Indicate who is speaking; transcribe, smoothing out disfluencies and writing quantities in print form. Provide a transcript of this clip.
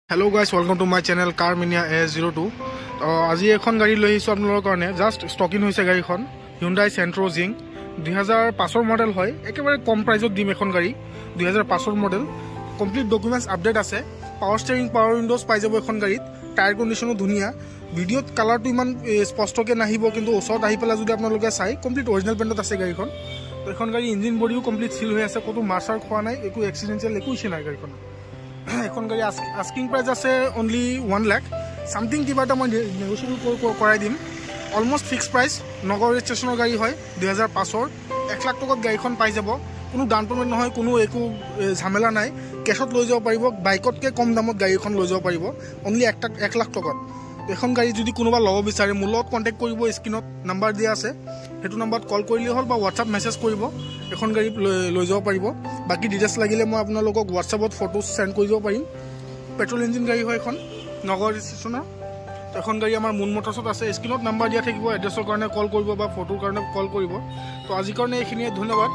Speaker 1: Hello guys, welcome to my channel Car Mania S02. আজি এখন গাড়ী লৈ আহিছো আপোনালোকৰ কাৰণে জাস্ট ষ্টকিং হৈছে গাড়ীখন Hyundai Santro Zing 2005 ৰ মডেল হয় একেবাৰে কম প্ৰাইজত দিম এখন গাড়ী 2005 ৰ মডেল কমপ্লিট ডকুমেন্টস আপডেট আছে পাৱাৰ ষ্টিয়াৰিং পাৱাৰ উইন্ডোজ পাই যাব এখন গাড়ীত টায়াৰ কন্ডিশনো ধুনিয়া ভিডিওত কালাৰটো ইমান স্পষ্টকে নাহিব কিন্তু ওচৰত আহি পেলা যদি আপোনালোকে চাই কমপ্লিট অৰিজিনাল পেণ্টত আছে গাড়ীখন তো এখন গাড়ী ইঞ্জিন বডিও কমপ্লিট সিল হৈ আছে কোনো মাৰ্চাৰ খোৱা নাই একো এক্সিডেন্টিয়েল একো ইছে নাই গাড়ীখন এখন গাড়ী আস্কিং প্ৰাইস আছে অনলি 1 লাখ সামথিং কিবাটা মই নেগোশিয়েবল কৰাই দিম অলমোস্ট ফিক্স প্ৰাইস নগৰ ৰেজিষ্ট্ৰেচনৰ গাড়ী হয় 2005 ৰ 1 লাখ টকাত গাড়ীখন পাই যাব কোনো ডাউন পেমেন্ট নহয় কোনো একো ঝামেলা নাই কেশত লৈ যাব পাৰিব বাইকতকে কম দামত গাড়ীখন লৈ যাব পাৰিব অনলি 1 লাখ টকাত এখন গাড়ী যদি কোনোবা লব বিচাৰে মূলত কন্টাক্ট কৰিব স্ক্ৰিনত নাম্বাৰ দিয়া আছে হেতু নাম্বাৰত কল কৰিলে হ'ল বা WhatsApp মেসেজ কৰিব এখন গাড়ী লৈ যাব পাৰিব বাকি ডিটেইলছ লাগিলে মই আপোনালোকক WhatsAppত ফটো সেন্ড কৰি দিব পাৰিম পেট্ৰল ইঞ্জিন গাড়ী হয় এখন নগৰ ৰেজিষ্ট্ৰেচনৰ এখন গাড়ী আমাৰ মুন মটৰছত আছে স্ক্ৰিনত নাম্বাৰ দিয়া থাকিব এড্ৰেছৰ কাৰণে কল কৰিব বা ফটোৰ কাৰণে কল কৰিব তো আজিৰ কাৰণে এইখিনিয়ে ধন্যবাদ